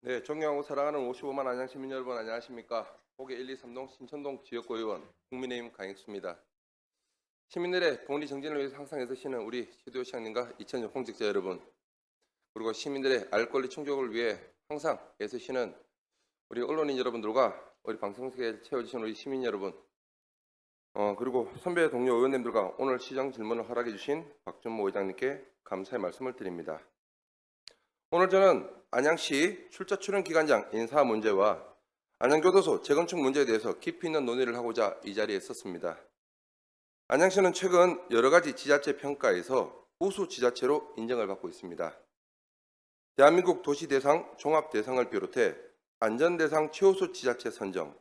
네, 존경하고 사랑하는 55만 안양 시민 여러분 안녕하십니까? 호계 1, 2, 3동 신천동 지역구의원 국민의힘 강익수입니다. 시민들의 복리 정진을 위해서 항상 애쓰시는 우리 최도호 시장님과 2000년 공직자 여러분, 그리고 시민들의 알 권리 충족을 위해 항상 애쓰시는 우리 언론인 여러분들과 우리 방송국에 채워주신 우리 시민 여러분, 그리고 선배 동료 의원님들과 오늘 시정 질문을 허락해 주신 박준모 의장님께 감사의 말씀을 드립니다. 오늘 저는 안양시 출자 출연 기관장 인사 문제와 안양교도소 재건축 문제에 대해서 깊이 있는 논의를 하고자 이 자리에 섰습니다. 안양시는 최근 여러 가지 지자체 평가에서 우수 지자체로 인정을 받고 있습니다. 대한민국 도시대상 종합대상을 비롯해 안전대상 최우수 지자체 선정,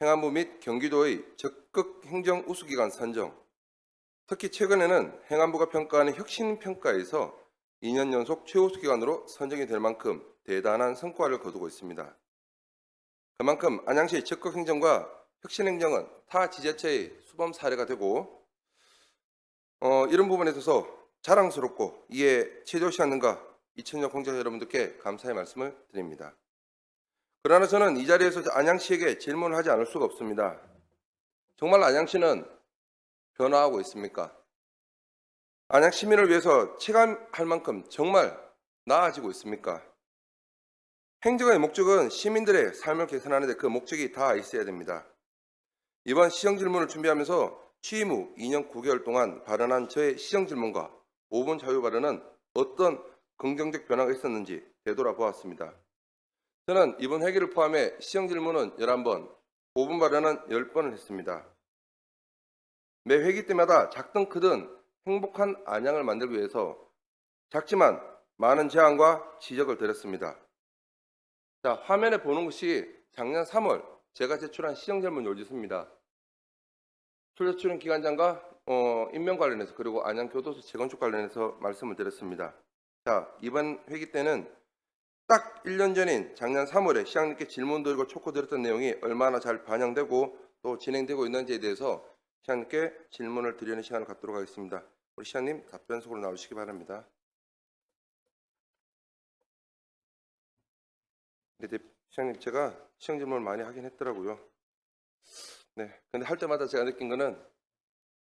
행안부 및 경기도의 적극 행정 우수기관 선정, 특히 최근에는 행안부가 평가하는 혁신평가에서 2년 연속 최우수 기관으로 선정이 될 만큼 대단한 성과를 거두고 있습니다. 그만큼 안양시의 적극 행정과 혁신 행정은 타 지자체의 수범 사례가 되고 이런 부분에 있어서 자랑스럽고 이에 최도호 시장님과 2000년 공직자 여러분들께 감사의 말씀을 드립니다. 그러나 저는 이 자리에서 안양시에게 질문을 하지 않을 수가 없습니다. 정말 안양시는 변화하고 있습니까? 안양 시민을 위해서 체감할 만큼 정말 나아지고 있습니까? 행정의 목적은 시민들의 삶을 개선하는 데 그 목적이 다 있어야 됩니다. 이번 시정 질문을 준비하면서 취임 후 2년 9개월 동안 발언한 저의 시정 질문과 5분 자유 발언은 어떤 긍정적 변화가 있었는지 되돌아보았습니다. 저는 이번 회기를 포함해 시정 질문은 11번, 5분 발언은 10번을 했습니다. 매 회기 때마다 작든 크든 행복한 안양을 만들기 위해서 작지만 많은 제안과 지적을 드렸습니다. 자, 화면에 보는 것이 작년 3월 제가 제출한 시정질문 요지서입니다. 출자 출연 기관장과 임명 관련해서 그리고 안양교도소 재건축 관련해서 말씀을 드렸습니다. 자, 이번 회기 때는 딱 1년 전인 작년 3월에 시장님께 질문 드리고 촉구 드렸던 내용이 얼마나 잘 반영되고 또 진행되고 있는지에 대해서 시장님께 질문을 드리는 시간을 갖도록 하겠습니다. 우리 시장님 답변 속으로 나오시기 바랍니다. 네, 시장님 제가 시정 질문을 많이 하긴 했더라고요. 네, 근데 할 때마다 제가 느낀 거는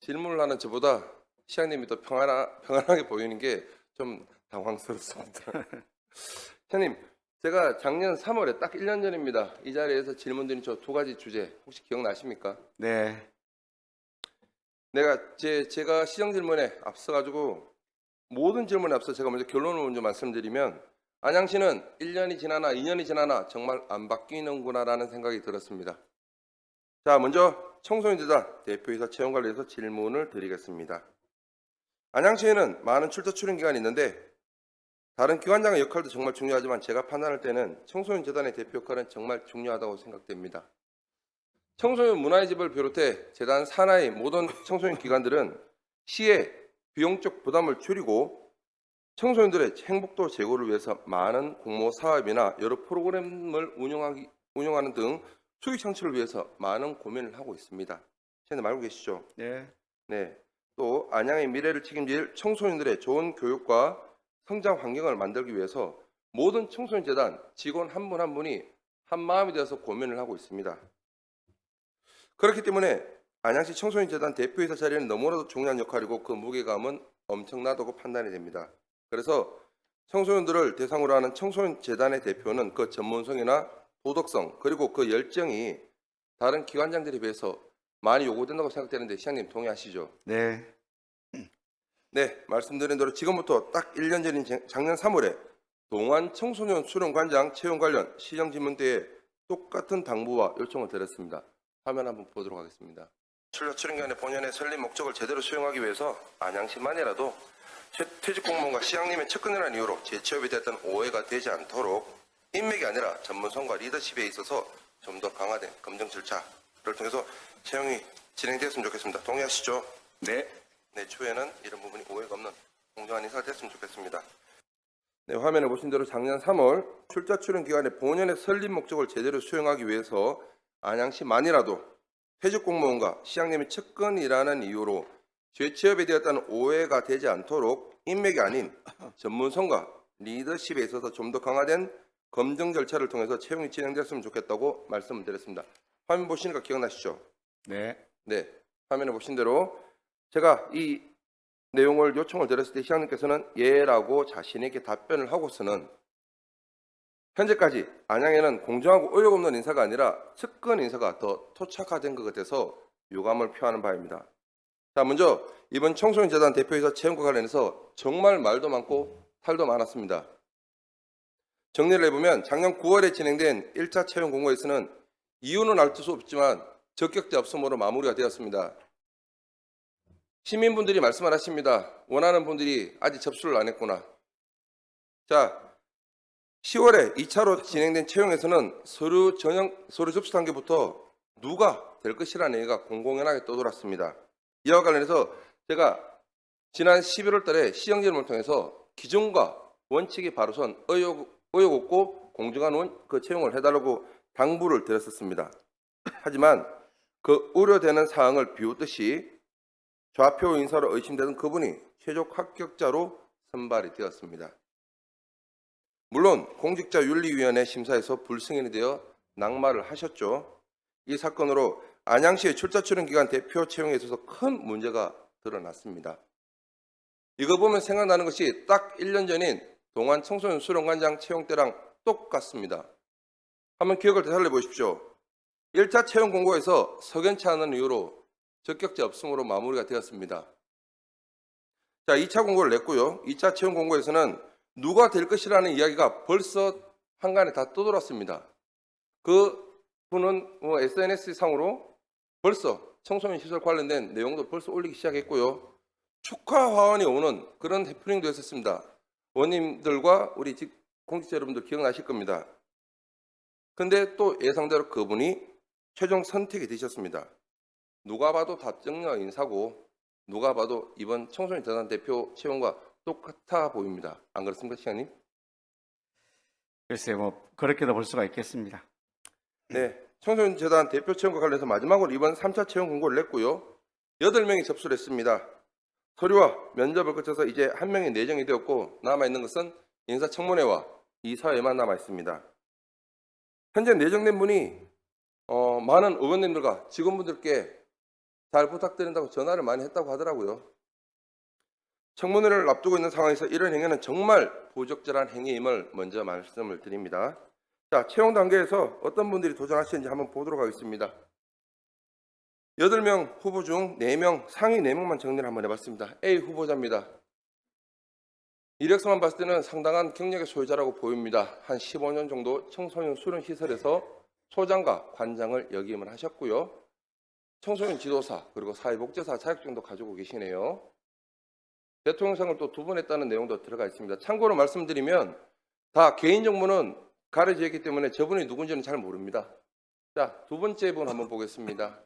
질문을 하는 저보다 시장님이 더 평안하게 보이는 게 좀 당황스럽습니다. 시장님, 제가 작년 3월에 딱 1년 전입니다. 이 자리에서 질문 드린 저 두 가지 주제 혹시 기억나십니까? 네, 제가 시정 질문에 앞서가지고 모든 질문에 앞서 제가 먼저 결론을 먼저 말씀드리면 안양시는 1년이 지나나 2년이 지나나 정말 안 바뀌는구나라는 생각이 들었습니다. 자, 먼저 청소년재단 대표이사 채용 관련해서 질문을 드리겠습니다. 안양시에는 많은 출자 출연 기관이 있는데 다른 기관장의 역할도 정말 중요하지만 제가 판단할 때는 청소년재단의 대표 역할은 정말 중요하다고 생각됩니다. 청소년 문화의 집을 비롯해 재단 산하의 모든 청소년 기관들은 시의 비용적 부담을 줄이고 청소년들의 행복도 제고를 위해서 많은 공모 사업이나 여러 프로그램을 운영하는 등 수익 창출을 위해서 많은 고민을 하고 있습니다. 시장님 알고 계시죠? 네, 네. 또 안양의 미래를 책임질 청소년들의 좋은 교육과 성장 환경을 만들기 위해서 모든 청소년 재단 직원 한 분 한 분이 한 마음이 되어서 고민을 하고 있습니다. 그렇기 때문에 안양시 청소년 재단 대표이사 자리는 너무나도 중요한 역할이고 그 무게감은 엄청나다고 판단이 됩니다. 그래서 청소년들을 대상으로 하는 청소년 재단의 대표는 그 전문성이나 도덕성 그리고 그 열정이 다른 기관장들에 비해서 많이 요구된다고 생각되는데 시장님 동의하시죠? 네, 네, 말씀드린 대로 지금부터 딱 1년 전인 작년 3월에 동안 청소년 수련관장 채용 관련 시정질문 때에 똑같은 당부와 요청을 드렸습니다. 화면 한번 보도록 하겠습니다. 출자 출연기관의 본연의 설립 목적을 제대로 수행하기 위해서 안양시만이라도 퇴직 공무원과 시장님의 측근이라는 이유로 재취업이 됐던 오해가 되지 않도록 인맥이 아니라 전문성과 리더십에 있어서 좀 더 강화된 검증 절차를 통해서 채용이 진행되었으면 좋겠습니다. 동의하시죠? 네, 추후에는 이런 부분이 오해가 없는 공정한 인사가 됐으면 좋겠습니다. 네, 화면에 보신 대로 작년 3월 출자 출연 기관의 본연의 설립 목적을 제대로 수행하기 위해서 안양시만이라도 퇴직 공무원과 시장님의 측근이라는 이유로 재취업이 되었다는 오해가 되지 않도록 인맥이 아닌 전문성과 리더십에 있어서 좀 더 강화된 검증 절차를 통해서 채용이 진행됐으면 좋겠다고 말씀을 드렸습니다. 화면 보시니까 기억나시죠? 네. 네, 화면에 보신 대로 제가 이 내용을 요청을 드렸을 때 시장님께서는 예라고 자신에게 답변을 하고서는 현재까지 안양에는 공정하고 의욕 없는 인사가 아니라 측근 인사가 더 토착화된 것 같아서 유감을 표하는 바입니다. 자, 먼저 이번 청소년 재단 대표이사 채용과 관련해서 정말 말도 많고 탈도 많았습니다. 정리를 해보면 작년 9월에 진행된 1차 채용 공고에서는 이유는 알 수 없지만 적격자 없음으로 마무리가 되었습니다. 시민분들이 말씀을 하십니다. 원하는 분들이 아직 접수를 안 했구나. 자, 10월에 2차로 진행된 채용에서는 서류 접수 단계부터 누가 될 것이라는 얘기가 공공연하게 떠돌았습니다. 이와 관련해서 제가 지난 11월 달에 시정질문을 통해서 기준과 원칙이 바로선 의욕 없고 공정한 그 채용을 해달라고 당부를 드렸었습니다. 하지만 그 우려되는 사항을 비웃듯이 좌표 인사로 의심되던 그분이 최종 합격자로 선발이 되었습니다. 물론 공직자윤리위원회 심사에서 불승인이 되어 낙마를 하셨죠. 이 사건으로 안양시의 출자 출연 기간 대표 채용에 있어서 큰 문제가 드러났습니다. 이거 보면 생각나는 것이 딱 1년 전인 동안 청소년 수련관장 채용 때랑 똑같습니다. 한번 기억을 되살려 보십시오. 1차 채용 공고에서 석연치 않은 이유로 적격자 없음으로 마무리가 되었습니다. 자, 2차 공고를 냈고요. 2차 채용 공고에서는 누가 될 것이라는 이야기가 벌써 한간에 다 떠돌았습니다. 그 분은 SNS 상으로 벌써 청소년 시설 관련된 내용도 벌써 올리기 시작했고요. 축하 화원이 오는 그런 해프닝도 했었습니다. 원님들과 우리 공직자 여러분들 기억나실 겁니다. 근데 또 예상대로 그분이 최종 선택이 되셨습니다. 누가 봐도 답정너 인사고 누가 봐도 이번 청소년 재단 대표 채용과 똑같아 보입니다. 안 그렇습니까, 시장님? 글쎄요, 뭐 그렇게도 볼 수가 있겠습니다. 네, 청소년 재단 대표 채용과 관련해서 마지막으로 이번 3차 채용 공고를 냈고요. 8명이 접수를 했습니다. 서류와 면접을 거쳐서 이제 1명이 내정이 되었고 남아있는 것은 인사청문회와 이사회만 남아있습니다. 현재 내정된 분이 많은 의원님들과 직원분들께 잘 부탁드린다고 전화를 많이 했다고 하더라고요. 청문회를 앞두고 있는 상황에서 이런 행위는 정말 부적절한 행위임을 먼저 말씀을 드립니다. 자, 채용 단계에서 어떤 분들이 도전하시는지 한번 보도록 하겠습니다. 8명 후보 중 4명, 상위 4명만 정리를 한번 해봤습니다. A 후보자입니다. 이력서만 봤을 때는 상당한 경력의 소유자라고 보입니다. 한 15년 정도 청소년 수련시설에서 소장과 관장을 역임을 하셨고요. 청소년 지도사 그리고 사회복지사 자격증도 가지고 계시네요. 대통령상을 또 2번 했다는 내용도 들어가 있습니다. 참고로 말씀드리면 다 개인정보는 가려져 있기 때문에 저분이 누군지는 잘 모릅니다. 자, 2번째 분 한번 보겠습니다.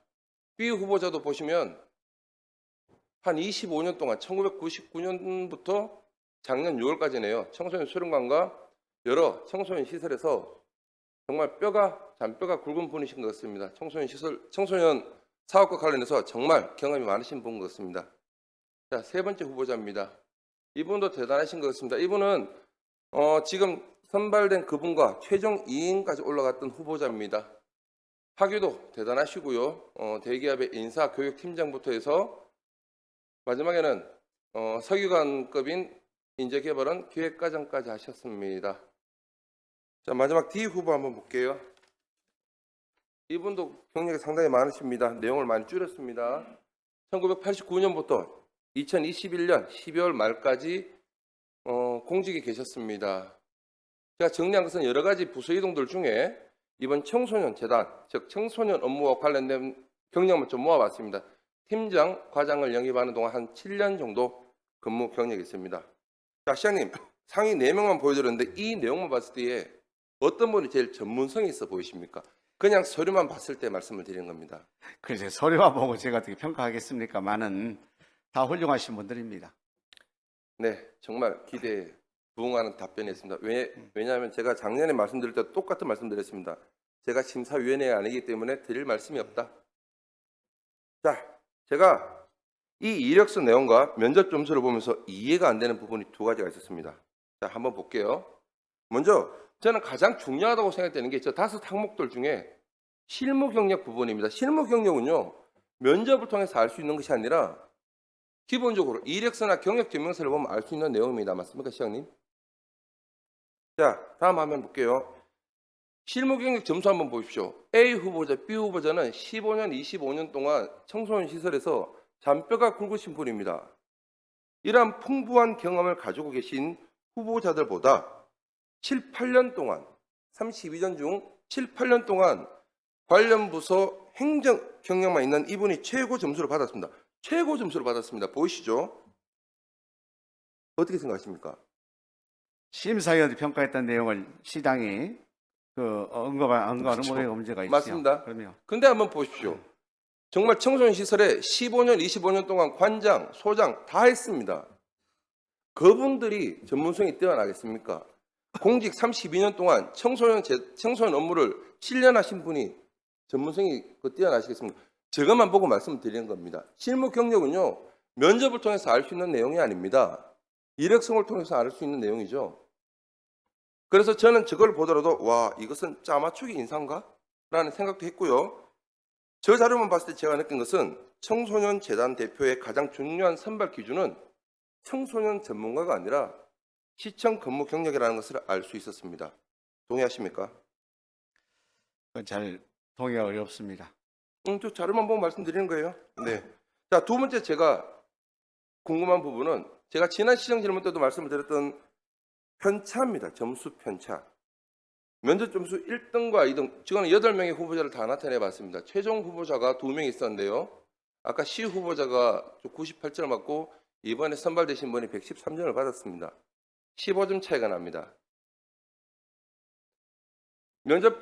B 후보자도 보시면 한 25년 동안 1999년부터 작년 6월까지네요. 청소년 수련관과 여러 청소년 시설에서 정말 잔뼈가 굵은 분이신 것 같습니다. 청소년 사업과 관련해서 정말 경험이 많으신 분 같습니다. 자, 3번째 후보자입니다. 이분도 대단하신 것 같습니다. 이분은 지금 선발된 그분과 최종 2인까지 올라갔던 후보자입니다. 학위도 대단하시고요. 대기업의 인사 교육팀장부터 해서 마지막에는 석유관급인 인재개발원 기획과장까지 하셨습니다. 자, 마지막 D 후보 한번 볼게요. 이분도 경력이 상당히 많으십니다. 내용을 많이 줄였습니다. 1989년부터 2021년 12월 말까지 공직에 계셨습니다. 제가 정리한 것은 여러 가지 부서 이동들 중에 이번 청소년 재단, 즉 청소년 업무와 관련된 경력만 좀 모아봤습니다. 팀장, 과장을 영입하는 동안 한 7년 정도 근무 경력이 있습니다. 자, 시장님, 상위 4명만 보여드렸는데 이 내용만 봤을 때에 어떤 분이 제일 전문성이 있어 보이십니까? 그냥 서류만 봤을 때 말씀을 드리는 겁니다. 글쎄 서류와 보고 제가 어떻게 평가하겠습니까만은 다 훌륭하신 분들입니다. 네, 정말 기대에 부응하는 답변이었습니다. 왜냐하면 제가 작년에 말씀드릴 때 똑같은 말씀드렸습니다. 제가 심사위원회가 아니기 때문에 드릴 말씀이 없다. 자, 제가 이 이력서 내용과 면접 점수를 보면서 이해가 안 되는 부분이 2가지가 있었습니다. 자, 한번 볼게요. 먼저 저는 가장 중요하다고 생각되는 게 저 5항목들 중에 실무 경력 부분입니다. 실무 경력은요, 면접을 통해서 알 수 있는 것이 아니라 기본적으로 이력서나 경력 증명서를 보면 알 수 있는 내용입니다. 맞습니까, 시장님? 자, 다음 화면 볼게요. 실무 경력 점수 한번 보십시오. A 후보자, B 후보자는 15년, 25년 동안 청소년 시설에서 잔뼈가 굵으신 분입니다. 이러한 풍부한 경험을 가지고 계신 후보자들보다 7, 8년 동안 32년 중 7, 8년 동안 관련 부서 행정 경력만 있는 이분이 최고 점수를 받았습니다. 최고 점수를 받았습니다. 보이시죠? 어떻게 생각하십니까? 심사위원이 평가했던 내용을 시장이 언급하는 그렇죠. 뭐에 문제가 있죠. 맞습니다. 그러면 근데 한번 보십시오. 정말 청소년 시설에 15년, 25년 동안 관장, 소장 다 했습니다. 그분들이 전문성이 뛰어나겠습니까? 공직 32년 동안 청소년 업무를 7년 하신 분이 전문성이 뛰어나시겠습니까? 저것만 보고 말씀드리는 겁니다. 실무 경력은요, 면접을 통해서 알 수 있는 내용이 아닙니다. 이력서를 통해서 알 수 있는 내용이죠. 그래서 저는 저걸 보더라도 와, 이것은 짜맞추기 인사인가? 라는 생각도 했고요. 저 자료만 봤을 때 제가 느낀 것은 청소년 재단 대표의 가장 중요한 선발 기준은 청소년 전문가가 아니라 시청 근무 경력이라는 것을 알 수 있었습니다. 동의하십니까? 그건 잘 동의가 어렵습니다. 저 자료만 보고 말씀드리는 거예요. 네. 자, 두 번째 제가 궁금한 부분은 제가 지난 시정 질문 때도 말씀을 드렸던 편차입니다. 점수 편차. 면접 점수 1등과 2등, 지금 8명의 후보자를 다 나타내 봤습니다. 최종 후보자가 2명 있었는데요. 아까 C 후보자가 98점을 받고 이번에 선발되신 분이 113점을 받았습니다. 15점 차이가 납니다. 면접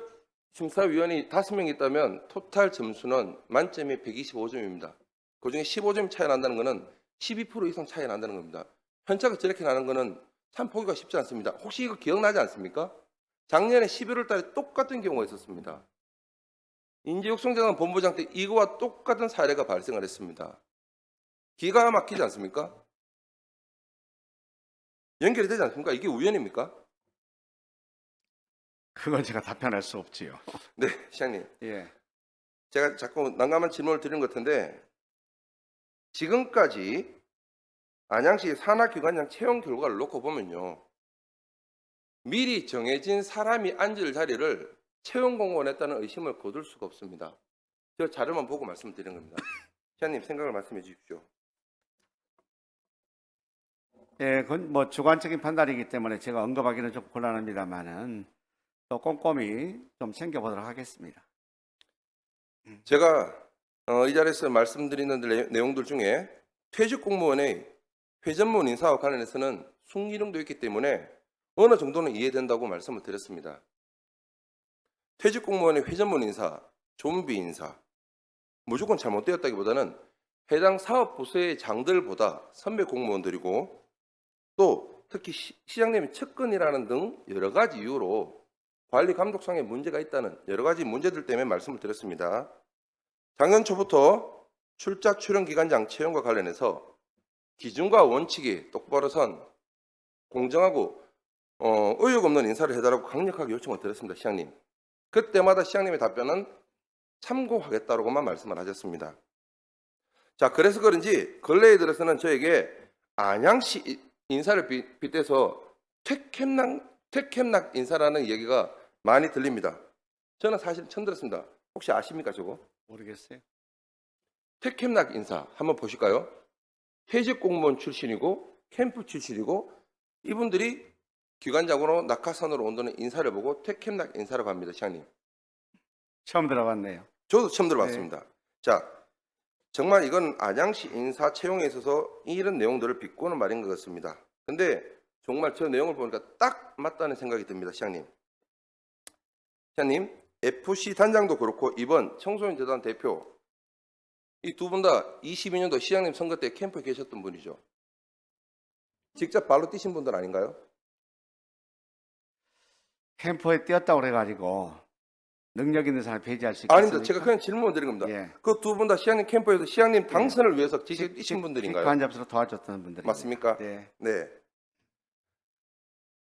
심사위원이 5명 있다면 토탈 점수는 만점이 125점입니다. 그중에 15점 차이 난다는 것은 12% 이상 차이 난다는 겁니다. 편차가 저렇게 나는 것은 참 보기가 쉽지 않습니다. 혹시 이거 기억나지 않습니까? 작년에 11월 달에 똑같은 경우가 있었습니다. 인재육성재단 본부장 때 이거와 똑같은 사례가 발생을 했습니다. 기가 막히지 않습니까? 연결이 되지 않습니까? 이게 우연입니까? 그건 제가 답변할 수 없지요. 네, 시장님. 예. 제가 자꾸 난감한 질문을 드리는 것 같은데 지금까지 안양시 산하기관장 채용 결과를 놓고 보면요. 미리 정해진 사람이 앉을 자리를 채용 공고했다는 의심을 거둘 수가 없습니다. 저 자료만 보고 말씀드리는 겁니다. 시장님 생각을 말씀해 주십시오. 예, 그건 뭐 주관적인 판단이기 때문에 제가 언급하기는 좀 곤란합니다만은 또 꼼꼼히 좀 챙겨보도록 하겠습니다. 제가 이 자리에서 말씀드리는 내용들 중에 퇴직 공무원의 회전문 인사와 관련해서는 순기능도 있기 때문에 어느 정도는 이해된다고 말씀을 드렸습니다. 퇴직 공무원의 회전문 인사, 좀비 인사, 무조건 잘못되었다기보다는 해당 사업 부서의 장들보다 선배 공무원들이고 또 특히 시장님의 측근이라는 등 여러 가지 이유로 관리 감독상에 문제가 있다는 여러 가지 문제들 때문에 말씀을 드렸습니다. 작년 초부터 출자 출연 기관장 채용과 관련해서 기준과 원칙이 똑바로 선 공정하고 의욕 없는 인사를 해달라고 강력하게 요청을 드렸습니다. 시장님. 그때마다 시장님의 답변은 참고하겠다고만 말씀을 하셨습니다. 자, 그래서 그런지 근래에 들어서는 저에게 안양시 인사를 빗대서 퇴캠락 인사라는 얘기가 많이 들립니다. 저는 사실 처음 들었습니다. 혹시 아십니까 저거? 모르겠어요. 퇴캠락 인사 한번 보실까요? 퇴직 공무원 출신이고 캠프 출신이고 이분들이 기관장으로 낙하산으로 온다는 인사를 보고 퇴캠락 인사라고 합니다. 시장님. 처음 들어봤네요. 저도 처음 들어봤습니다. 자, 정말 이건 안양시 인사 채용에 있어서 이런 내용들을 빗고는 말인 것 같습니다. 근데 정말 저 내용을 보니까 딱 맞다는 생각이 듭니다. 시장님. 시장님, FC 단장도 그렇고 이번 청소년 재단 대표 이 두 분 다 22년도 시장님 선거 때 캠프에 계셨던 분이죠. 직접 발로 뛰신 분들 아닌가요? 캠프에 뛰었다고 그래가지고 능력 있는 사람 배제할 수 있겠습니까? 아닙니다. 제가 그냥 질문을 드린 겁니다. 예. 그 두 분 다 시장님 캠프에서 시장님 당선을 위해서 직접 뛰신 분들인가요? 기관 잡수로 도와줬던 분들이 맞습니까? 네. 네.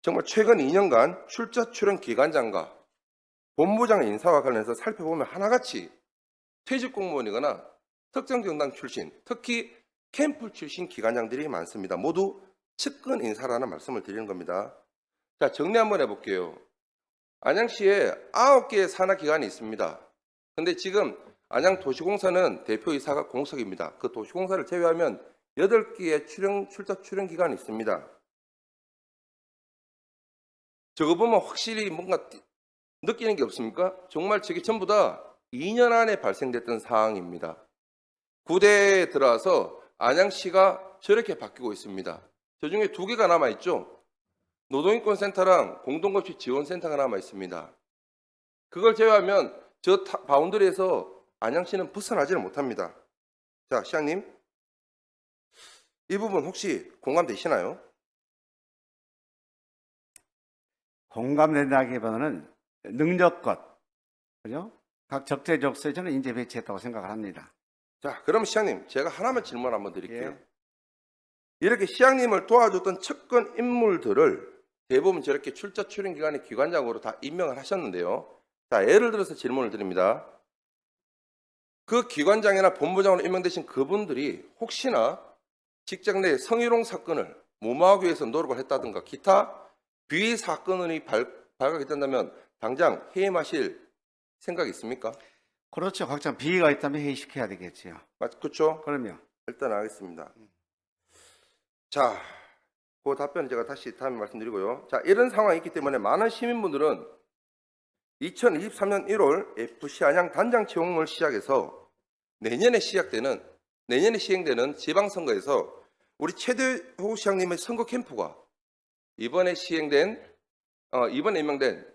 정말 최근 2년간 출자 출연 기관장과 본부장 인사와 관련해서 살펴보면 하나같이 퇴직 공무원이거나 특정 정당 출신, 특히 캠프 출신 기관장들이 많습니다. 모두 측근 인사라는 말씀을 드리는 겁니다. 자, 정리 한번 해볼게요. 안양시에 9개의 산하기관이 있습니다. 근데 지금 안양도시공사는 대표이사가 공석입니다. 그 도시공사를 제외하면 8개의 출자 출연 기관이 있습니다. 저거 보면 확실히 뭔가 느끼는 게 없습니까? 정말 저게 전부 다 2년 안에 발생됐던 사항입니다. 9대에 들어와서 안양시가 저렇게 바뀌고 있습니다. 저 중에 2개가 남아있죠? 노동인권센터랑 공동급식 지원센터가 남아있습니다. 그걸 제외하면 저 바운더리에서 안양시는 벗어나지는 못합니다. 자, 시장님, 이 부분 혹시 공감되시나요? 공감된다기보다는 능력껏, 그죠? 각 적재적소에 저는 인재 배치했다고 생각을 합니다. 자, 그럼 시장님, 제가 하나만 질문 한번 드릴게요. 예. 이렇게 시장님을 도와줬던 측근 인물들을 대부분 저렇게 출자 출연 기관의 기관장으로 다 임명을 하셨는데요. 자, 예를 들어서 질문을 드립니다. 그 기관장이나 본부장으로 임명되신 그분들이 혹시나 직장 내 성희롱 사건을 무마하기 위해서 노력을 했다든가 기타 비위 사건이 발각이 된다면 당장 해임하실 생각이 있습니까? 그렇죠. 확정 비위가 있다면 회의시켜야 되겠지요. 그렇죠? 그럼요. 일단 알겠습니다. 자, 그 답변은 제가 다시 다음에 말씀드리고요. 자, 이런 상황이 있기 때문에 많은 시민분들은 2023년 1월 FC 안양 단장 채용을 시작해서 내년에 시행되는 지방선거에서 우리 최대호 시장님의 선거 캠프가 이번에 임명된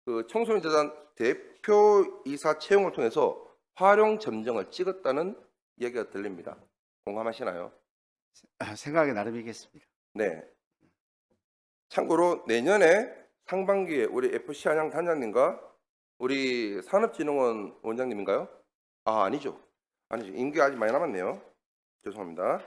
그 청소년재단 대표이사 채용을 통해서 활용 점정을 찍었다는 이야기가 들립니다. 공감하시나요? 생각이 나름이겠습니다. 네. 참고로 내년에 상반기에 우리 FC 안양 단장님과 우리 산업진흥원 원장님인가요? 아니죠. 임기가 아직 많이 남았네요. 죄송합니다.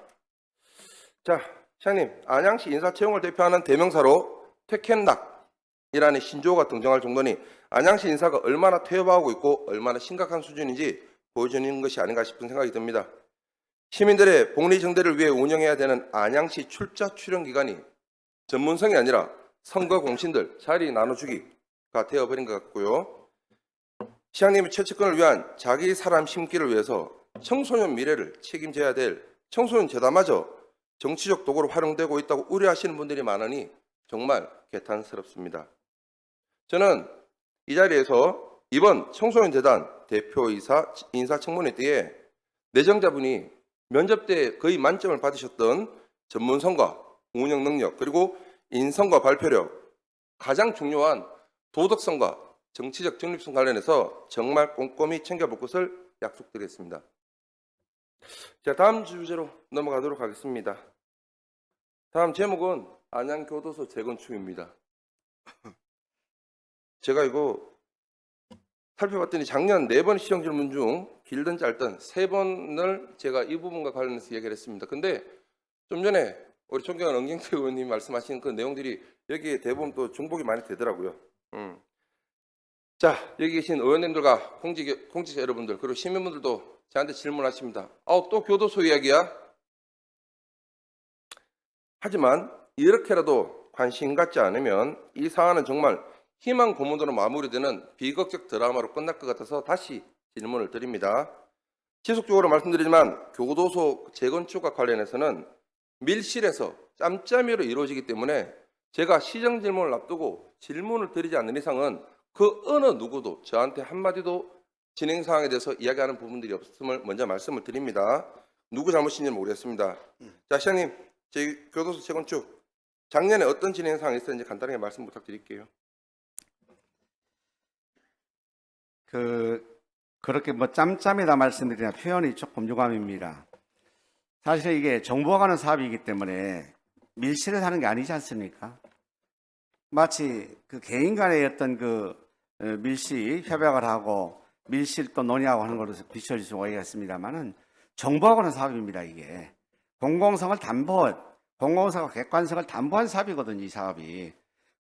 자, 시장님, 안양시 인사 채용을 대표하는 대명사로 퇴켄락이라는 신조어가 등장할 정도니 안양시 인사가 얼마나 퇴보하고 있고 얼마나 심각한 수준인지 보여주는 것이 아닌가 싶은 생각이 듭니다. 시민들의 복리 정대를 위해 운영해야 되는 안양시 출자 출연 기관이 전문성이 아니라 선거 공신들 자리 나눠주기가 되어버린 것 같고요. 시장님의 최측근을 위한 자기 사람 심기를 위해서 청소년 미래를 책임져야 될 청소년 재단마저 정치적 도구로 활용되고 있다고 우려하시는 분들이 많으니 정말 개탄스럽습니다. 저는 이 자리에서 이번 청소년 재단 대표이사 인사청문회 때에 내정자분이 면접 때 거의 만점을 받으셨던 전문성과 운영 능력 그리고 인성과 발표력 가장 중요한 도덕성과 정치적 중립성 관련해서 정말 꼼꼼히 챙겨볼 것을 약속드리겠습니다. 자, 다음 주제로 넘어가도록 하겠습니다. 다음 제목은 안양교도소 재건축입니다. 제가 이거 살펴봤더니 작년 4번 시정 질문 중 길든 짧든 3번을 제가 이 부분과 관련해서 얘기를 했습니다. 근데 좀 전에 우리 존경하는 은경태 의원님이 말씀하신 그 내용들이 여기에 대부분 또 중복이 많이 되더라고요. 자, 여기 계신 의원님들과 공직자 여러분들 그리고 시민분들도 저한테 질문하십니다. 또 교도소 이야기야? 하지만 이렇게라도 관심 갖지 않으면 이 사안은 정말 희망 고문으로 마무리되는 비극적 드라마로 끝날 것 같아서 다시 질문을 드립니다. 지속적으로 말씀드리지만 교도소 재건축과 관련해서는 밀실에서 짬짬이로 이루어지기 때문에 제가 시정 질문을 앞두고 질문을 드리지 않는 이상은 그 어느 누구도 저한테 한마디도 진행 사항에 대해서 이야기하는 부분들이 없음을 먼저 말씀을 드립니다. 누구 잘못인지는 모르겠습니다. 자, 시장님, 저희 교도소 재건축 작년에 어떤 진행 사항이 있었는지 간단하게 말씀 부탁드릴게요. 그렇게 뭐 짬짬이다 말씀드리나 표현이 조금 유감입니다. 사실 이게 정부가 가는 사업이기 때문에 밀실에서 하는 게 아니지 않습니까? 마치 그 개인 간의 어떤 밀실 협약을 하고 밀실 또 논의하고 하는 것으로 비춰질 수가 있겠습니다만은 정부가 가는 사업입니다, 이게. 공공성과 객관성을 담보한 사업이거든요, 이 사업이.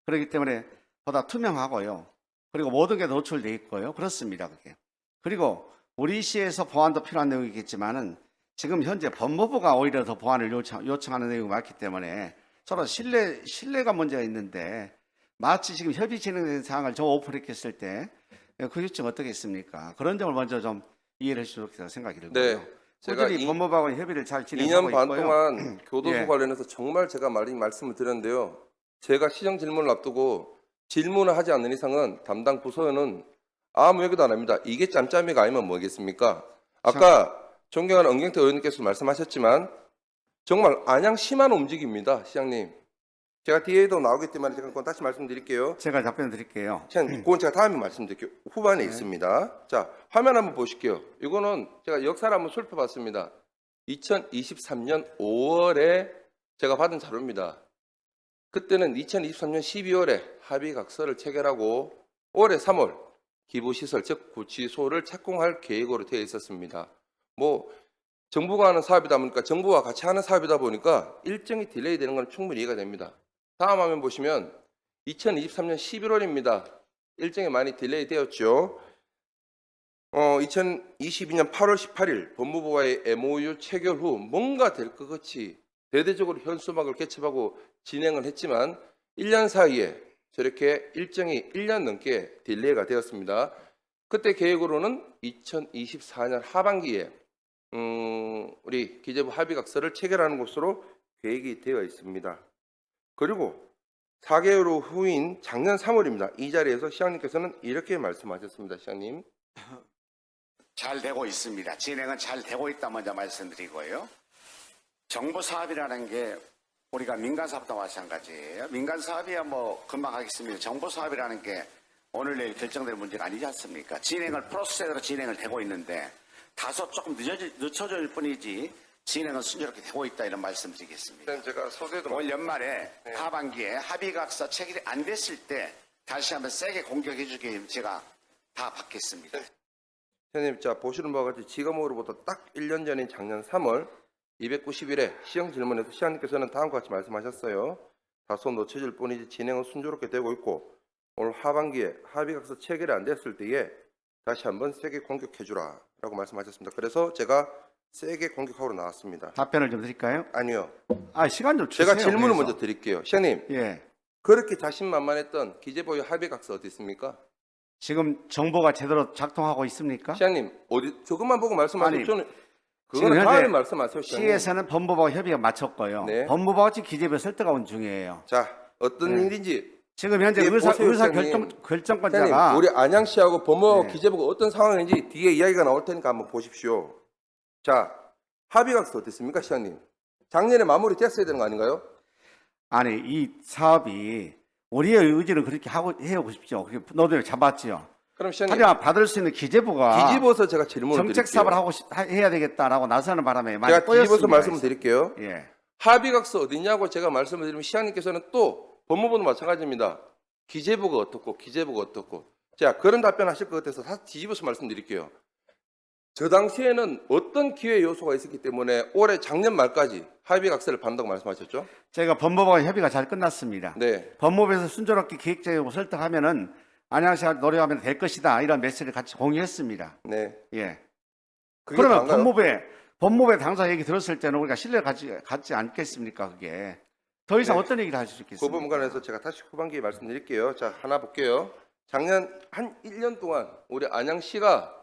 그렇기 때문에 보다 투명하고요. 그리고 모든 게 노출돼 있고요. 그렇습니다. 그게. 그리고 우리 시에서 보완도 필요한 내용이겠지만은 지금 현재 법무부가 오히려 더 보완을 요청하는 내용이 많기 때문에 서로 신뢰가 문제가 있는데 마치 지금 협의 진행된 사항을 저 오픈했을 때 그 요청 어떻겠습니까? 그런 점을 먼저 좀 이해를 해주셨으면 좋겠다는 생각이 들고요. 네, 제가 꾸준히 법무부하고 협의를 잘 진행하고 2년 반 있고요. 동안 교도소 예. 관련해서 정말 제가 말씀을 드렸는데요. 제가 시정 질문을 앞두고 질문을 하지 않는 이상은 담당 부서는 아무 얘기도 안 합니다. 이게 짬짬이가 아니면 뭐겠습니까? 아까 존경하는 은경태 의원님께서 말씀하셨지만 정말 안양시만 움직입니다. 시장님. 제가 뒤에도 나오겠지만 제가 그건 다시 말씀드릴게요. 제가 답변 드릴게요. 시장님, 그건 제가 다음에 말씀드릴게요. 후반에 네. 있습니다. 자, 화면 한번 보실게요. 이거는 제가 역사를 한번 살펴봤습니다. 2023년 5월에 제가 받은 자료입니다. 그때는 2023년 12월에 합의각서를 체결하고 올해 3월 기부시설 즉 구치소를 착공할 계획으로 되어 있었습니다. 뭐 정부가 하는 사업이다 보니까 정부와 같이 하는 사업이다 보니까 일정이 딜레이 되는 건 충분히 이해가 됩니다. 다음 화면 보시면 2023년 11월입니다. 일정이 많이 딜레이 되었죠. 2022년 8월 18일 법무부와의 MOU 체결 후 뭔가 될 것 같이 대대적으로 현수막을 개첩하고 진행을 했지만 1년 사이에 저렇게 일정이 1년 넘게 딜레이가 되었습니다. 그때 계획으로는 2024년 하반기에 우리 기재부 합의각서를 체결하는 것으로 계획이 되어 있습니다. 그리고 4개월 후인 작년 3월입니다. 이 자리에서 시장님께서는 이렇게 말씀하셨습니다. 시장님. 잘 되고 있습니다. 진행은 잘 되고 있다 먼저 말씀드리고요. 정부 사업이라는 게 우리가 민간 사업도 마찬가지예요. 민간 사업이야 뭐 금방 하겠습니다. 정부 사업이라는 게 오늘 내일 결정될 문제가 아니지 않습니까? 진행을 프로세스대로 진행을 되고 있는데 다소 조금 늦춰질 뿐이지 진행은 순조롭게 되고 있다 이런 말씀드리겠습니다. 제가 소개도 올 연말에 하반기에 합의각서 체결이 안 됐을 때 다시 한번 세게 공격해 주기 제가 다 받겠습니다. 선생님, 자 보시는 바와 같이 지금으로부터 딱 1년 전인 작년 3월 290일에 시형 질문에서 시장님께서는 다음과 같이 말씀하셨어요. 다소 늦춰질 뿐이지 진행은 순조롭게 되고 있고 올 하반기에 합의각서 체결이 안 됐을 때에 다시 한번 세게 공격해주라 라고 말씀하셨습니다. 그래서 제가 세게 공격하러 나왔습니다. 답변을 좀 드릴까요? 아니요. 시간 좀 주세요. 제가 질문을 그래서. 먼저 드릴게요. 시장님, 예. 그렇게 자신만만했던 기재부의 합의각서 어디 있습니까? 지금 정보가 제대로 작동하고 있습니까? 시장님, 어디 저것만 보고 말씀하세요. 아니, 저는 지금 그거는 현재 다음에 말씀하세요. 시장님. 시에서는 법무부와 협의가 마쳤고요. 네. 법무부가 지금 기재부에 설득하고 중이에요. 자, 어떤 네. 일인지 지금 현재 예, 의사 보세요, 시장님. 결정권자가 시장님, 우리 안양시하고 법무부 네. 기재부가 어떤 상황인지 뒤에 이야기가 나올 테니까 한번 보십시오. 자, 합의각서 어땠습니까, 시장님? 작년에 마무리 됐어야 되는 거 아닌가요? 아니 이 사업이 우리의 의지를 그렇게 해오고 싶죠. 그게 노동을 잡았지요. 그럼 시장님, 하지만 받을 수 있는 기재부가 뒤집어서 제가 질문을 정책 드릴게요. 사업을 해야 되겠다라고 나서는 바람에 많이 제가 뒤집어서 꼬였습니다. 말씀을 드릴게요. 예. 합의각서 어디냐고 제가 말씀을 드리면 시장님께서는 또 법무부도 마찬가지입니다. 기재부가 어떻고 기재부가 어떻고. 자, 그런 답변하실 것 같아서 다시 뒤집어서 말씀드릴게요. 저 당시에는 어떤 기회 요소가 있었기 때문에 올해 작년 말까지 합의각서를 받는다고 말씀하셨죠? 제가 법무부와 협의가 잘 끝났습니다. 네. 법무부에서 순조롭게 기획적으로 설득하면은 안양시가 노력하면 될 것이다 이런 메시지를 같이 공유했습니다. 네. 예. 그게 그러면 다인가요? 법무부의 당사 얘기 들었을 때는 우리가 신뢰를 갖지 않겠습니까? 그게 더 이상 네. 어떤 얘기를 할 수 그 있겠습니까? 부분 관해서 제가 다시 후반기에 말씀드릴게요. 자, 하나 볼게요. 작년 한 1년 동안 우리 안양시가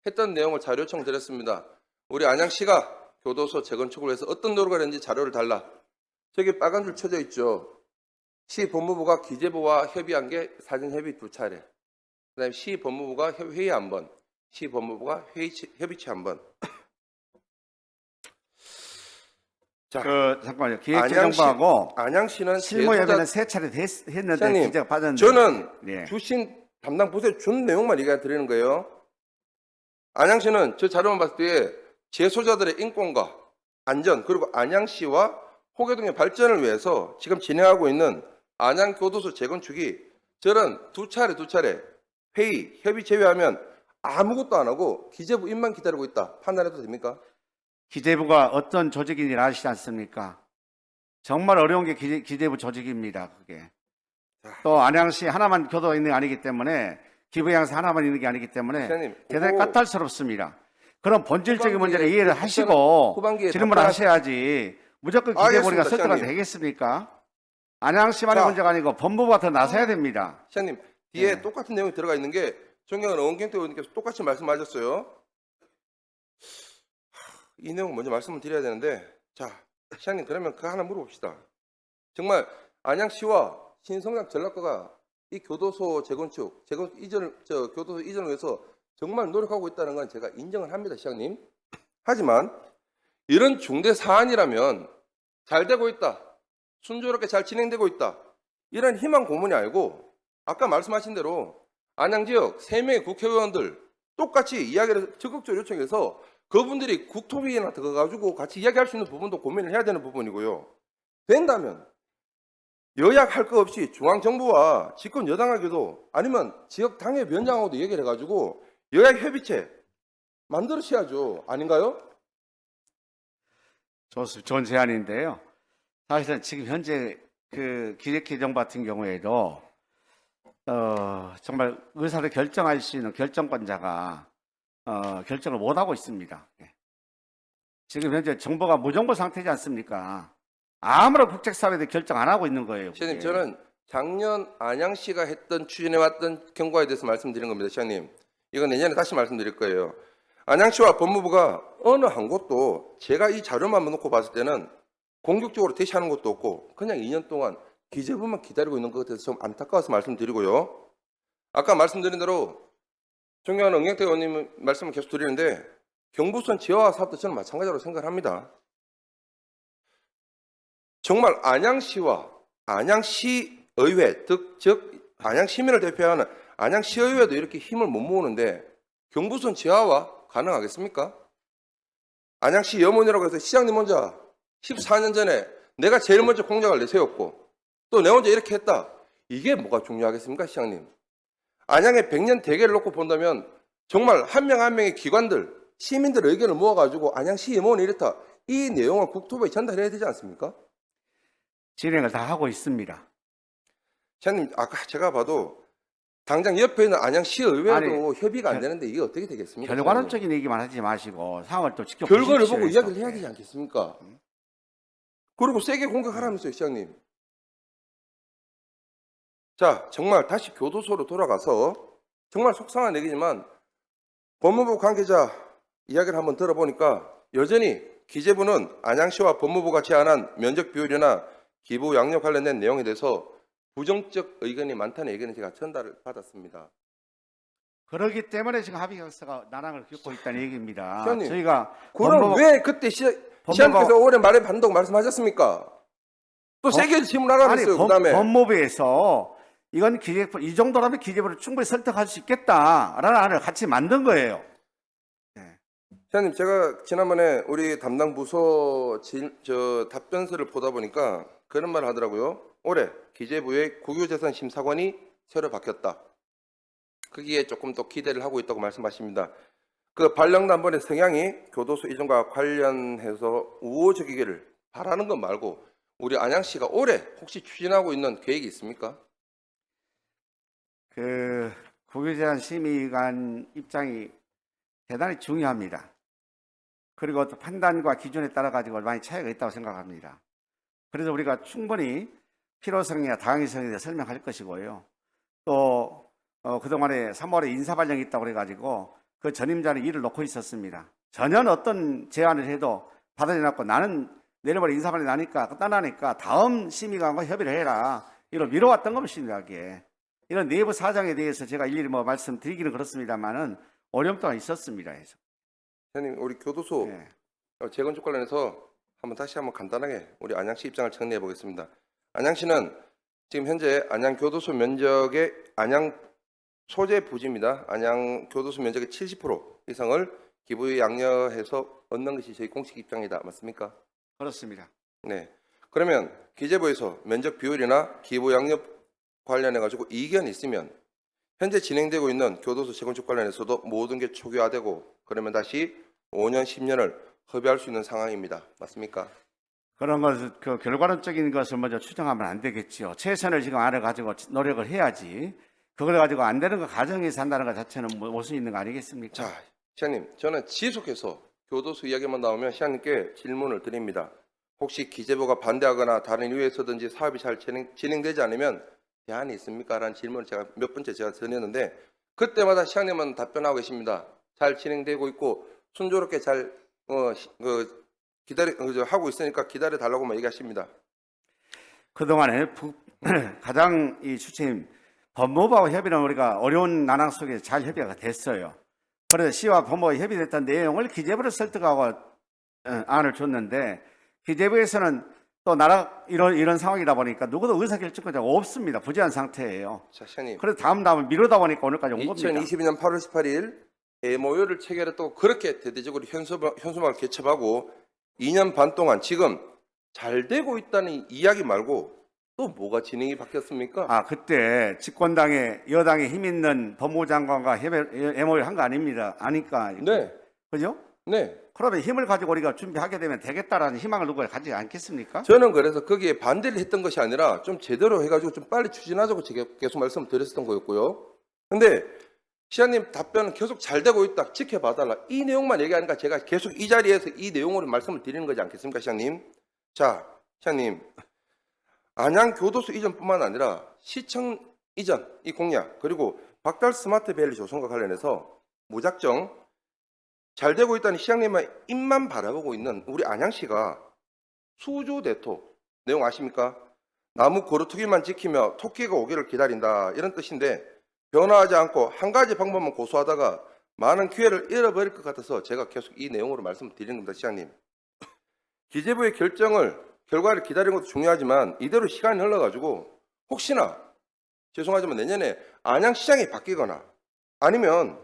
했던 내용을 자료 요청드렸습니다. 우리 안양시가 교도소 재건축을 위해서 어떤 노력을 했는지 자료를 달라. 저기 빨간 줄 쳐져 있죠. 시 법무부가 기재부와 협의한 게 사전 협의 2차례. 그다음에 시 법무부가 회의 한 번, 시 법무부가 협의체 한 번. 자, 잠깐만요. 기획재정부하고 안양시는 실무 제도자- 협의는 3차례 했는데 시장님, 기재가 빠졌는데 저는 예. 주신 담당 부서에 준 내용만 얘기 드리는 거예요. 안양시는 저 자료만 봤을 때 재소자들의 인권과 안전 그리고 안양시와 호계동의 발전을 위해서 지금 진행하고 있는 안양교도소 재건축이 저런 두 차례 회의, 협의 제외하면 아무것도 안 하고 기재부 입만 기다리고 있다. 판단해도 됩니까? 기재부가 어떤 조직인지 아시지 않습니까? 정말 어려운 게 기재부 조직입니다. 그게 또 안양시 하나만 교도 있는 게 아니기 때문에 기부양사 하나만 있는 게 아니기 때문에 시장님, 대단히 그거 까탈스럽습니다. 그런 본질적인 후반기에 문제를 이해를 답변- 하시고 후반기에 질문을 답변하- 하셔야지 무조건 기재부리가 알겠습니다, 설득가 시장님. 되겠습니까? 안양시만의 자. 문제가 아니고 법무부가 더 나서야 됩니다. 시장님 뒤에 네. 똑같은 내용이 들어가 있는 게 존경하는 원경태 의원님께서 똑같이 말씀하셨어요. 이 내용 먼저 말씀을 드려야 되는데 자 시장님 그러면 그거 하나 물어봅시다. 정말 안양시와 신성장 전략과가 이 교도소 재건축, 교도소 이전을 위해서 정말 노력하고 있다는 건 제가 인정을 합니다, 시장님. 하지만 이런 중대 사안이라면 잘 되고 있다, 순조롭게 잘 진행되고 있다, 이런 희망 고문이 아니고 아까 말씀하신 대로 안양 지역 3명의 국회의원들 똑같이 이야기를 적극적으로 요청해서 그분들이 국토위에 들어가가지고 같이 이야기할 수 있는 부분도 고민을 해야 되는 부분이고요. 된다면 여약 할 거 없이 중앙정부와 집권 여당에게도 아니면 지역 당협위원장하고도 얘기를 해가지고 여약 협의체 만들으셔야죠. 아닌가요? 좋은 제안인데요. 사실은 지금 현재 그 기획재정 같은 경우에도 정말 의사를 결정할 수 있는 결정권자가 결정을 못 하고 있습니다. 예. 지금 현재 정부가 무정부 상태지 않습니까? 아무런 국제사회도 결정 안 하고 있는 거예요. 시장님, 그게. 저는 작년 안양시가 추진해왔던 경과에 대해서 말씀드린 겁니다. 시장님, 이건 내년에 다시 말씀드릴 거예요. 안양시와 법무부가 어느 한 곳도 제가 이 자료만 놓고 봤을 때는 공격적으로 대시하는 것도 없고 그냥 2년 동안 기재부만 기다리고 있는 것 같아서 좀 안타까워서 말씀드리고요. 아까 말씀드린 대로 존경하는 응경태 의원님 말씀을 계속 드리는데 경부선 지하화 사업도 저는 마찬가지로 생각을 합니다. 정말 안양시와 안양시의회, 즉 안양시민을 대표하는 안양시의회도 이렇게 힘을 못 모으는데 경부선 지하화 가능하겠습니까? 안양시 염원이라고 해서 시장님 혼자 14년 전에 내가 제일 먼저 공약을 내세웠고 또 내 혼자 이렇게 했다. 이게 뭐가 중요하겠습니까, 시장님? 안양의 100년 대계를 놓고 본다면 정말 한 명 한 명의 기관들, 시민들의 의견을 모아가지고 안양시 염원이 이렇다. 이 내용을 국토부에 전달해야 되지 않습니까? 진행을 다 하고 있습니다. 시장님, 아까 제가 봐도 당장 옆에 있는 안양시의회도 협의가 안 되는데 이게 어떻게 되겠습니까? 시장님? 결과론적인 얘기만 하지 마시고 상황을 또 지켜보십시오. 결과를 보고 이야기를 해야 되지 않겠습니까? 그리고 세게 공격하라면서요, 시장님. 자, 정말 다시 교도소로 돌아가서 정말 속상한 얘기지만 법무부 관계자 이야기를 한번 들어보니까 여전히 기재부는 안양시와 법무부가 제안한 면적 비율이나 기부 양력 관련된 내용에 대해서 부정적 의견이 많다는 의견을 제가 전달을 받았습니다. 그렇기 때문에 지금 합의 결사가 난항을 겪고 있다는 얘기입니다. 시장님, 저희가 그럼 왜 그때 시장님께서 올해 말에 반다고 말씀하셨습니까? 또 세게 질문하라면서요. 그다음에 법무부에서 이건 기재부 이 정도라면 기재부를 충분히 설득할 수 있겠다라는 안을 같이 만든 거예요. 시장님, 제가 지난번에 우리 담당 부서 답변서를 보다 보니까 그런 말을 하더라고요. 올해 기재부의 국유재산 심사관이 새로 바뀌었다. 거기에 조금 더 기대를 하고 있다고 말씀하십니다. 그 발령단번의 성향이 교도소 이전과 관련해서 우호적이기를 바라는 것 말고 우리 안양시가 올해 혹시 추진하고 있는 계획이 있습니까? 그 국유재산 심의관 입장이 대단히 중요합니다. 그리고 또 판단과 기준에 따라 가지고 많이 차이가 있다고 생각합니다. 그래서 우리가 충분히 필요성이나 당위성에 대해 설명할 것이고요. 또 그동안에 3월에 인사발령이 있다고 그래가지고 그 전임자는 일을 놓고 있었습니다. 전혀 어떤 제안을 해도 받아내놨고 나는 내일모레 인사발령이 나니까 떠나니까 다음 심의관과 협의를 해라. 이걸 미뤄왔던 것입니다. 이런 내부 사정에 대해서 제가 일일이 말씀드리기는 그렇습니다만은 어려움 또한 있었습니다. 시장님, 우리 교도소 네. 재건축 관련해서 다시 한번 간단하게 우리 안양시 입장을 정리해 보겠습니다. 안양시는 지금 현재 안양 교도소 면적의 안양 소재 부지입니다. 안양 교도소 면적의 70% 이상을 기부 양력해서 얻는 것이 저희 공식 입장이다. 맞습니까? 그렇습니다. 네. 그러면 기재부에서 면적 비율이나 기부 양력 관련해 가지고 이견이 있으면 현재 진행되고 있는 교도소 재건축 관련해서도 모든 게 초기화되고 그러면 다시 5년, 10년을 허비할 수 있는 상황입니다. 맞습니까? 그런 것을 그 결과론적인 것을 먼저 추정하면 안 되겠지요. 최선을 지금 알아가지고 노력을 해야지. 그걸 가지고 안 되는 거 가정에서 한다는 것 자체는 무슨 있는 거 아니겠습니까? 자, 시장님, 저는 지속해서 교도소 이야기만 나오면 시장님께 질문을 드립니다. 혹시 기재부가 반대하거나 다른 이유에서든지 사업이 잘 진행되지 않으면 대안이 있습니까? 라는 질문을 제가 몇 번째 제가 드렸는데 그때마다 시장님은 답변하고 계십니다. 잘 진행되고 있고 순조롭게 잘 하고 있으니까 기다려 달라고만 얘기하십니다. 그동안에 가장 이 주체인 법무부하고 협의는 우리가 어려운 난항 속에 잘 협의가 됐어요. 그래서 시와 법무부가 협의됐던 내용을 기재부를 설득하고 안을 줬는데 기재부에서는 또 나라 이런 상황이다 보니까 누구도 의사결정권자가 없습니다. 부재한 상태예요. 자, 시장님. 그래서 다음을 미루다 보니까 오늘까지 온 겁니다. 2022년 8월 18일 MOU를 체결했다고 그렇게 대대적으로 현수막을 개첩하고 2년 반 동안 지금 잘 되고 있다는 이야기 말고 또 뭐가 진행이 바뀌었습니까? 그때 집권당에 여당에 힘 있는 법무부 장관과 MOU를 한 거 아닙니다. 아니까. 네, 그죠? 네. 그러면 힘을 가지고 우리가 준비하게 되면 되겠다라는 희망을 누가 가지지 않겠습니까? 저는 그래서 거기에 반대를 했던 것이 아니라 좀 제대로 해가지고 좀 빨리 추진하자고 제가 계속 말씀을 드렸었던 거였고요. 근데 시장님 답변은 계속 잘 되고 있다, 지켜봐달라. 이 내용만 얘기하니까 제가 계속 이 자리에서 이 내용으로 말씀을 드리는 거지 않겠습니까, 시장님? 자, 시장님. 안양교도소 이전뿐만 아니라 시청 이전 이 공약 그리고 박달 스마트밸리 조성과 관련해서 무작정 잘 되고 있다는 시장님의 입만 바라보고 있는 우리 안양시가 수조대토 내용 아십니까? 나무 고루토기만 지키며 토끼가 오기를 기다린다 이런 뜻인데 변화하지 않고 한 가지 방법만 고수하다가 많은 기회를 잃어버릴 것 같아서 제가 계속 이 내용으로 말씀드리는 겁니다, 시장님. 기재부의 결과를 기다리는 것도 중요하지만 이대로 시간이 흘러가지고 혹시나 죄송하지만 내년에 안양시장이 바뀌거나 아니면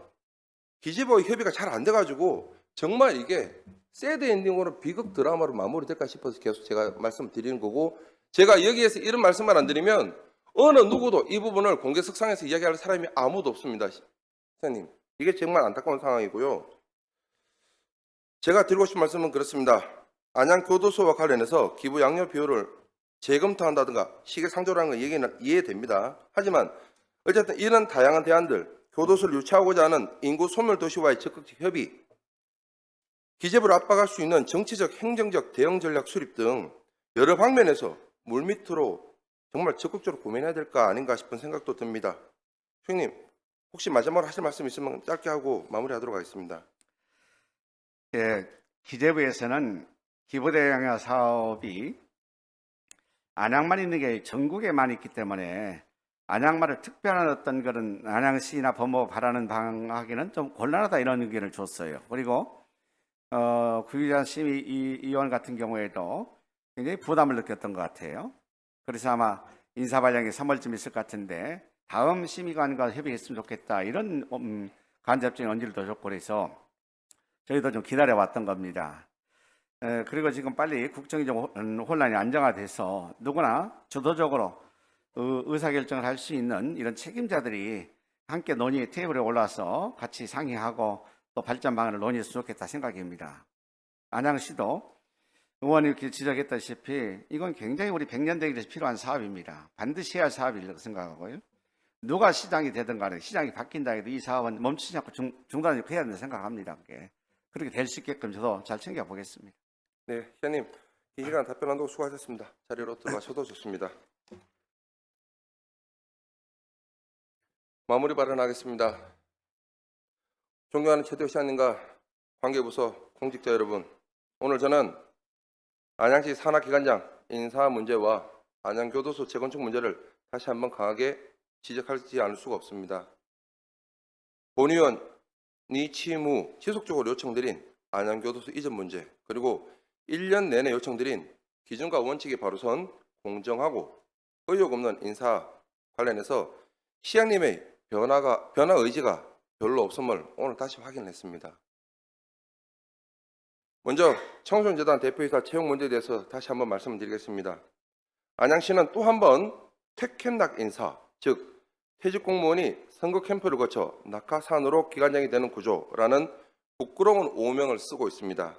기재부의 협의가 잘 안 돼가지고 정말 이게 새드 엔딩으로 비극 드라마로 마무리될까 싶어서 계속 제가 말씀드리는 거고 제가 여기에서 이런 말씀만 안 드리면 어느 누구도 이 부분을 공개석상에서 이야기할 사람이 아무도 없습니다. 시장님 이게 정말 안타까운 상황이고요. 제가 드리고 싶은 말씀은 그렇습니다. 안양교도소와 관련해서 기부 양료 비율을 재검토한다든가 시기상조라는 건 얘기는 이해됩니다. 하지만 어쨌든 이런 다양한 대안들, 교도소를 유치하고자 하는 인구 소멸 도시와의 적극적 협의, 기재부를 압박할 수 있는 정치적, 행정적 대응 전략 수립 등 여러 방면에서 물밑으로 정말 적극적으로 고민해야 될까 아닌가 싶은 생각도 듭니다. 총님, 혹시 마지막으로 하실 말씀 있으면 짧게 하고 마무리하도록 하겠습니다. 예, 기재부에서는 기부대양화 사업이 안양만 있는 게 전국에만 있기 때문에 안양만을 특별한 어떤 그런 안양시나 법무부 바라는 방하기는 좀 곤란하다 이런 의견을 줬어요. 그리고 구유자 심의위원 같은 경우에도 굉장히 부담을 느꼈던 것 같아요. 그래서 아마 인사발령이 3월쯤 있을 것 같은데 다음 심의관과 협의했으면 좋겠다 이런 간접적인 언지를 더 줬고 그래서 저희도 좀 기다려왔던 겁니다. 그리고 지금 빨리 국정적 혼란이 안정화돼서 누구나 주도적으로 의사결정을 할 수 있는 이런 책임자들이 함께 논의 테이블에 올라서 같이 상의하고 또 발전 방안을 논의했으면 좋겠다 생각입니다. 안양시도 의원이 지적했다시피 이건 굉장히 우리 100년 되기 위해서 필요한 사업입니다. 반드시 해야 할 사업이라고 생각하고요. 누가 시장이 되든 간에 시장이 바뀐다 해도 이 사업은 멈추지 않고 중단을 해야 된다고 생각합니다. 그렇게 될 수 있게끔 저도 잘 챙겨보겠습니다. 네, 시장님 이 시간 답변한다고 수고하셨습니다. 자리로 들어가셔도 좋습니다. 마무리 발언하겠습니다. 존경하는 최대호 시장님과 관계부서 공직자 여러분, 오늘 저는 안양시 산하기관장 인사 문제와 안양교도소 재건축 문제를 다시 한번 강하게 지적하지 않을 수가 없습니다. 본 의원이 취임 후 지속적으로 요청드린 안양교도소 이전 문제 그리고 1년 내내 요청드린 기준과 원칙에 바로 선 공정하고 의혹 없는 인사 관련해서 시장님의 변화 의지가 별로 없음을 오늘 다시 확인했습니다. 먼저 청소년재단 대표이사 채용 문제에 대해서 다시 한번 말씀드리겠습니다. 안양시는 또 한 번 퇴캠락 인사, 즉 퇴직 공무원이 선거 캠프를 거쳐 낙하산으로 기관장이 되는 구조라는 부끄러운 오명을 쓰고 있습니다.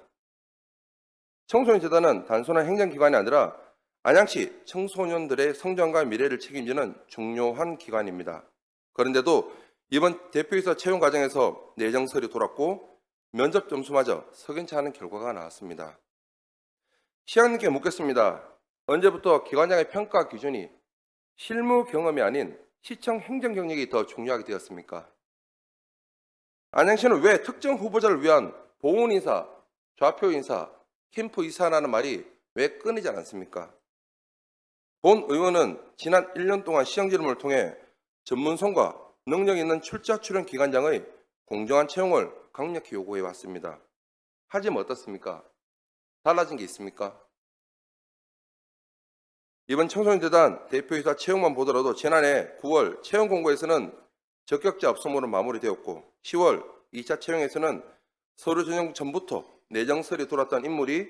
청소년재단은 단순한 행정기관이 아니라 안양시 청소년들의 성장과 미래를 책임지는 중요한 기관입니다. 그런데도 이번 대표이사 채용 과정에서 내정설이 돌았고 면접 점수마저 석연치 않은 결과가 나왔습니다. 시장님께 묻겠습니다. 언제부터 기관장의 평가 기준이 실무 경험이 아닌 시청 행정 경력이 더 중요하게 되었습니까? 안양시는 왜 특정 후보자를 위한 보훈 인사, 좌표 인사, 캠프 이사라는 말이 왜 끊이지 않았습니까? 본 의원은 지난 1년 동안 시장 질문을 통해 전문성과 능력 있는 출자 출연 기관장의 공정한 채용을 강력히 요구해 왔습니다. 하지만 어떻습니까? 달라진 게 있습니까? 이번 청소년재단 대표이사 채용만 보더라도 지난해 9월 채용 공고에서는 적격자 없음으로 마무리되었고 10월 2차 채용에서는 서류 전형 전부터 내정설이 돌았던 인물이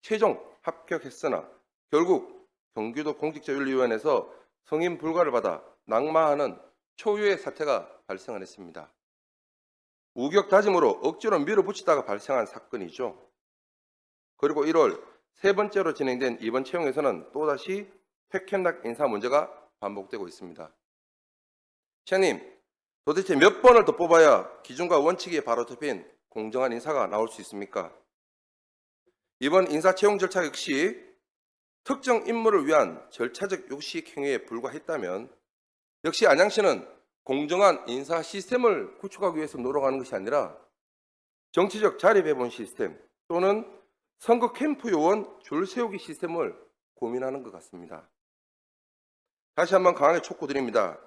최종 합격했으나 결국 경기도 공직자윤리위원회에서 승인 불가를 받아 낙마하는 초유의 사태가 발생을 했습니다. 우격 다짐으로 억지로 밀어붙이다가 발생한 사건이죠. 그리고 1월 세 번째로 진행된 이번 채용에서는 또다시 팩앤락 인사 문제가 반복되고 있습니다. 시장님, 도대체 몇 번을 더 뽑아야 기준과 원칙에 바로 잡힌 공정한 인사가 나올 수 있습니까? 이번 인사 채용 절차 역시 특정 인물을 위한 절차적 요식 행위에 불과했다면 역시 안양시는 공정한 인사 시스템을 구축하기 위해서 노력하는 것이 아니라 정치적 자립해본 시스템 또는 선거 캠프 요원 줄 세우기 시스템을 고민하는 것 같습니다. 다시 한번 강하게 촉구드립니다.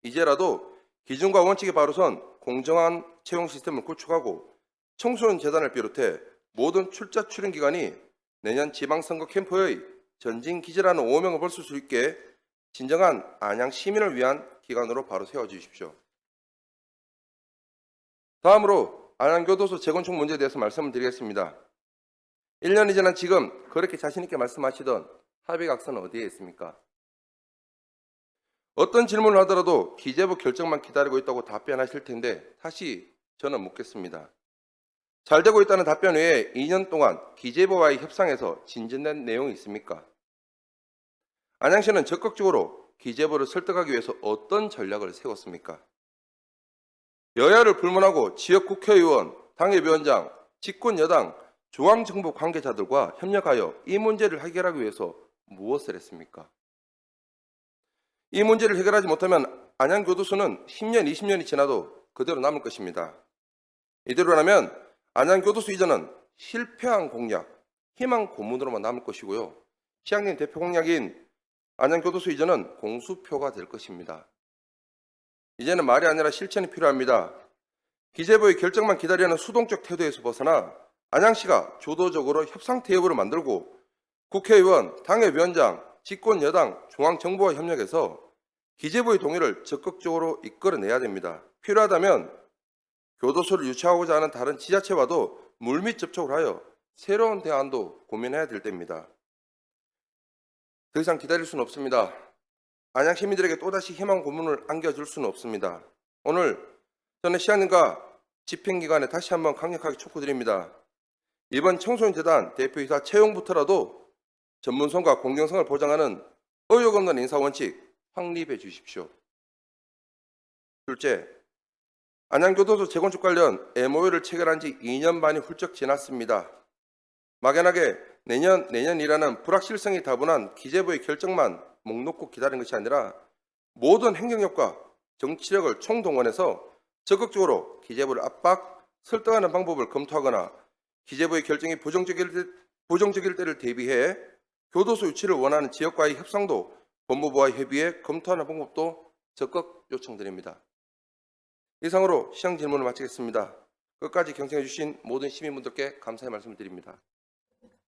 이제라도 기준과 원칙에 바로 선 공정한 채용 시스템을 구축하고 청소년재단을 비롯해 모든 출자 출연 기관이 내년 지방선거 캠프의 전진 기지라는 오명을 벌쓸 수 있게 진정한 안양 시민을 위한 기관으로 바로 세워주십시오. 다음으로 안양교도소 재건축 문제에 대해서 말씀을 드리겠습니다. 1년이 지난 지금 그렇게 자신있게 말씀하시던 합의각서는 어디에 있습니까? 어떤 질문을 하더라도 기재부 결정만 기다리고 있다고 답변하실 텐데 다시 저는 묻겠습니다. 잘 되고 있다는 답변 외에 2년 동안 기재부와의 협상에서 진전된 내용이 있습니까? 안양시는 적극적으로 기재부를 설득하기 위해서 어떤 전략을 세웠습니까? 여야를 불문하고 지역 국회의원, 당협위원장, 집권여당, 중앙정부 관계자들과 협력하여 이 문제를 해결하기 위해서 무엇을 했습니까? 이 문제를 해결하지 못하면 안양교도소는 10년, 20년이 지나도 그대로 남을 것입니다. 이대로라면 안양교도소 이전은 실패한 공약, 희망 고문으로만 남을 것이고요. 시장님 대표 공약인 안양교도소 이전은 공수표가 될 것입니다. 이제는 말이 아니라 실천이 필요합니다. 기재부의 결정만 기다리는 수동적 태도에서 벗어나 안양시가 주도적으로 협상 테이블을 만들고 국회의원, 당협위원장, 집권 여당, 중앙정부와 협력해서 기재부의 동의를 적극적으로 이끌어내야 됩니다. 필요하다면 교도소를 유치하고자 하는 다른 지자체와도 물밑 접촉을 하여 새로운 대안도 고민해야 될 때입니다. 더 이상 기다릴 수는 없습니다. 안양 시민들에게 또다시 희망 고문을 안겨줄 수는 없습니다. 오늘 저는 시장님과 집행기관에 다시 한번 강력하게 촉구드립니다. 이번 청소년재단 대표이사 채용부터라도 전문성과 공정성을 보장하는 의혹 없는 인사원칙 확립해 주십시오. 둘째, 안양교도소 재건축 관련 MOU를 체결한 지 2년 반이 훌쩍 지났습니다. 막연하게 내년이라는 불확실성이 다분한 기재부의 결정만 목 놓고 기다린 것이 아니라 모든 행정력과 정치력을 총동원해서 적극적으로 기재부를 압박, 설득하는 방법을 검토하거나 기재부의 결정이 부정적일 때를 대비해 교도소 유치를 원하는 지역과의 협상도 법무부와 협의해 검토하는 방법도 적극 요청드립니다. 이상으로 시장 질문을 마치겠습니다. 끝까지 경청해 주신 모든 시민분들께 감사의 말씀을 드립니다.